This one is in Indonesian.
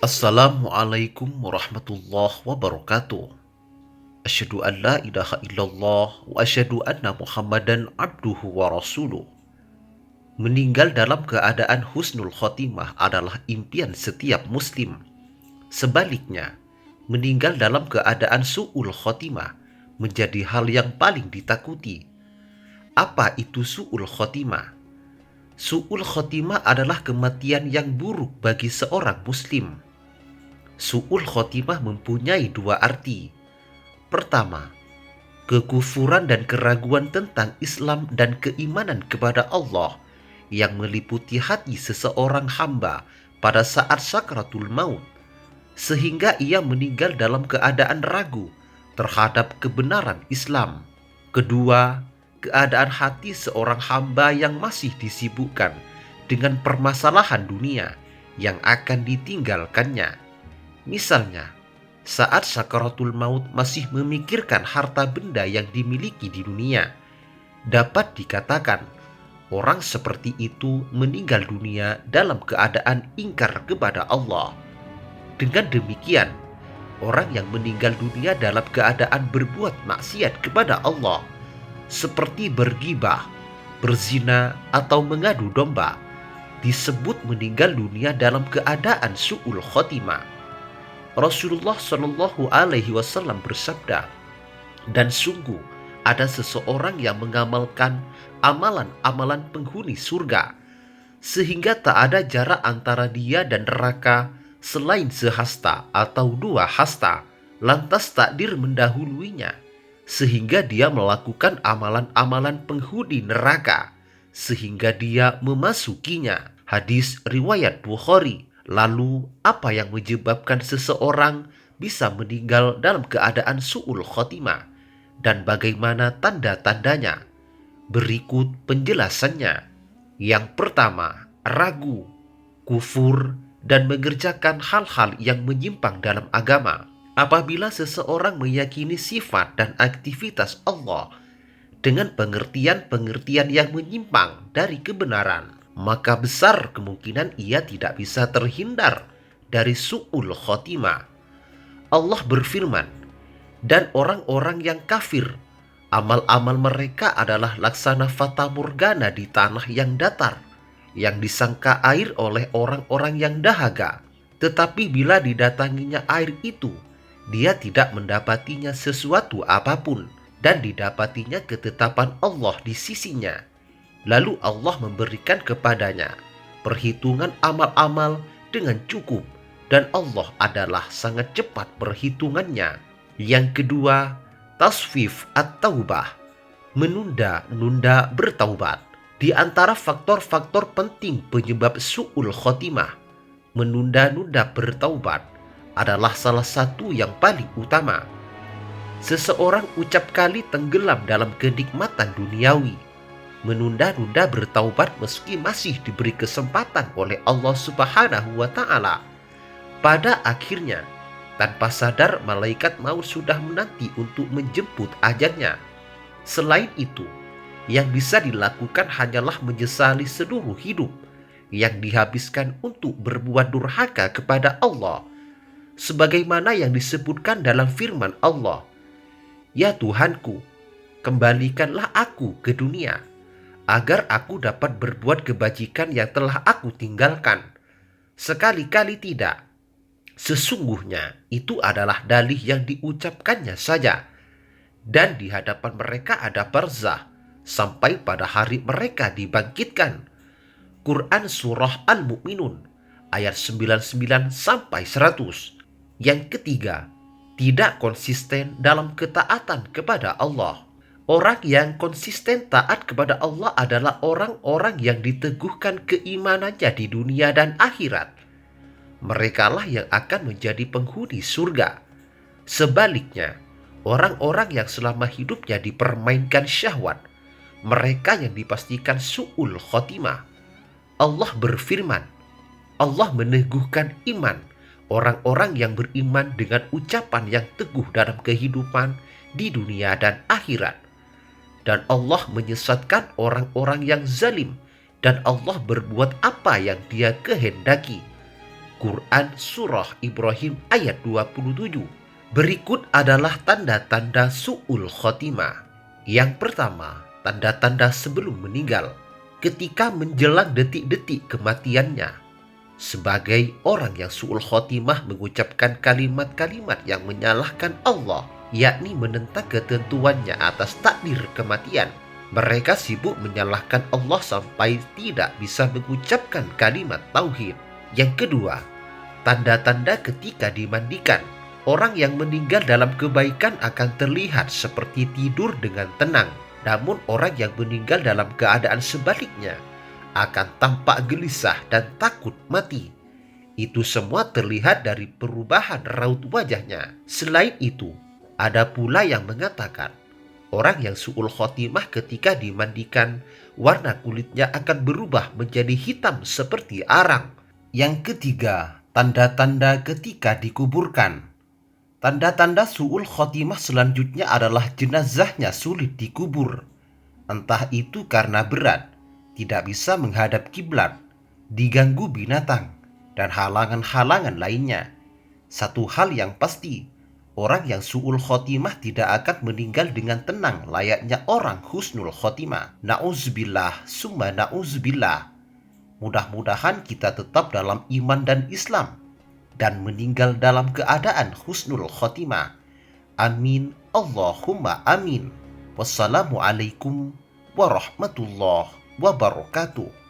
Assalamualaikum warahmatullahi wabarakatuh. Asyhadu an la ilaha illallah wa asyhadu anna Muhammadan abduhu wa rasuluh. Meninggal dalam keadaan husnul khotimah adalah impian setiap muslim. Sebaliknya, meninggal dalam keadaan su'ul khotimah menjadi hal yang paling ditakuti. Apa itu su'ul khotimah? Su'ul khotimah adalah kematian yang buruk bagi seorang muslim. Su'ul khotimah mempunyai dua arti. Pertama, kekufuran dan keraguan tentang Islam dan keimanan kepada Allah yang meliputi hati seseorang hamba pada saat sakratul maut, sehingga ia meninggal dalam keadaan ragu terhadap kebenaran Islam. Kedua, keadaan hati seorang hamba yang masih disibukkan dengan permasalahan dunia yang akan ditinggalkannya. Misalnya, saat sakaratul maut masih memikirkan harta benda yang dimiliki di dunia, dapat dikatakan orang seperti itu meninggal dunia dalam keadaan ingkar kepada Allah. Dengan demikian, orang yang meninggal dunia dalam keadaan berbuat maksiat kepada Allah, seperti bergibah, berzina, atau mengadu domba, disebut meninggal dunia dalam keadaan su'ul khotimah. Rasulullah Shallallahu Alaihi Wasallam bersabda, dan sungguh ada seseorang yang mengamalkan amalan-amalan penghuni surga, sehingga tak ada jarak antara dia dan neraka selain sehasta atau dua hasta. Lantas takdir mendahuluinya, sehingga dia melakukan amalan-amalan penghuni neraka, sehingga dia memasukinya. Hadis riwayat Bukhari. Lalu, apa yang menyebabkan seseorang bisa meninggal dalam keadaan su'ul khotimah? Dan bagaimana tanda-tandanya? Berikut penjelasannya. Yang pertama, ragu, kufur, dan mengerjakan hal-hal yang menyimpang dalam agama. Apabila seseorang meyakini sifat dan aktivitas Allah dengan pengertian-pengertian yang menyimpang dari kebenaran, maka besar kemungkinan ia tidak bisa terhindar dari su'ul khotimah. Allah berfirman, dan orang-orang yang kafir, amal-amal mereka adalah laksana fata morgana di tanah yang datar, yang disangka air oleh orang-orang yang dahaga. Tetapi bila didatanginya air itu, dia tidak mendapatinya sesuatu apapun, dan didapatinya ketetapan Allah di sisinya. Lalu Allah memberikan kepadanya perhitungan amal-amal dengan cukup, dan Allah adalah sangat cepat perhitungannya. Yang kedua, taswif at-taubah, menunda-nunda bertaubat. Di antara faktor-faktor penting penyebab su'ul khotimah, menunda-nunda bertaubat adalah salah satu yang paling utama. Seseorang ucap kali tenggelam dalam kenikmatan duniawi, menunda-nunda bertaubat meski masih diberi kesempatan oleh Allah Subhanahu wa Ta'ala. Pada akhirnya, tanpa sadar malaikat maut sudah menanti untuk menjemput ajalnya. Selain itu, yang bisa dilakukan hanyalah menyesali seluruh hidup yang dihabiskan untuk berbuat durhaka kepada Allah, sebagaimana yang disebutkan dalam firman Allah, "Ya Tuhanku, kembalikanlah aku ke dunia, agar aku dapat berbuat kebajikan yang telah aku tinggalkan. Sekali-kali tidak. Sesungguhnya itu adalah dalih yang diucapkannya saja. Dan di hadapan mereka ada barzah, sampai pada hari mereka dibangkitkan." Quran Surah Al-Mu'minun ayat 99 sampai 100. Yang ketiga, tidak konsisten dalam ketaatan kepada Allah. Orang yang konsisten taat kepada Allah adalah orang-orang yang diteguhkan keimanannya di dunia dan akhirat. Merekalah yang akan menjadi penghuni surga. Sebaliknya, orang-orang yang selama hidupnya dipermainkan syahwat, mereka yang dipastikan su'ul khotimah. Allah berfirman, Allah meneguhkan iman orang-orang yang beriman dengan ucapan yang teguh dalam kehidupan di dunia dan akhirat. Dan Allah menyesatkan orang-orang yang zalim, dan Allah berbuat apa yang Dia kehendaki. Quran Surah Ibrahim ayat 27. Berikut adalah tanda-tanda su'ul khotimah. Yang pertama, tanda-tanda sebelum meninggal, ketika menjelang detik-detik kematiannya. Sebagai orang yang su'ul khotimah mengucapkan kalimat-kalimat yang menyalahkan Allah, yakni menentang ketentuannya atas takdir kematian. Mereka sibuk menyalahkan Allah sampai tidak bisa mengucapkan kalimat tauhid. Yang kedua, tanda-tanda ketika dimandikan. Orang yang meninggal dalam kebaikan akan terlihat seperti tidur dengan tenang. Namun orang yang meninggal dalam keadaan sebaliknya akan tampak gelisah dan takut mati. Itu semua terlihat dari perubahan raut wajahnya. Selain itu, ada pula yang mengatakan orang yang su'ul khotimah ketika dimandikan, warna kulitnya akan berubah menjadi hitam seperti arang. Yang ketiga, tanda-tanda ketika dikuburkan. Tanda-tanda su'ul khotimah selanjutnya adalah jenazahnya sulit dikubur. Entah itu karena berat, tidak bisa menghadap kiblat, diganggu binatang, dan halangan-halangan lainnya. Satu hal yang pasti, orang yang su'ul khotimah tidak akan meninggal dengan tenang layaknya orang husnul khotimah. Na'udzubillah, summa na'udzubillah. Mudah-mudahan kita tetap dalam iman dan Islam dan meninggal dalam keadaan husnul khotimah. Amin, Allahumma amin. Wassalamualaikum warahmatullahi wabarakatuh.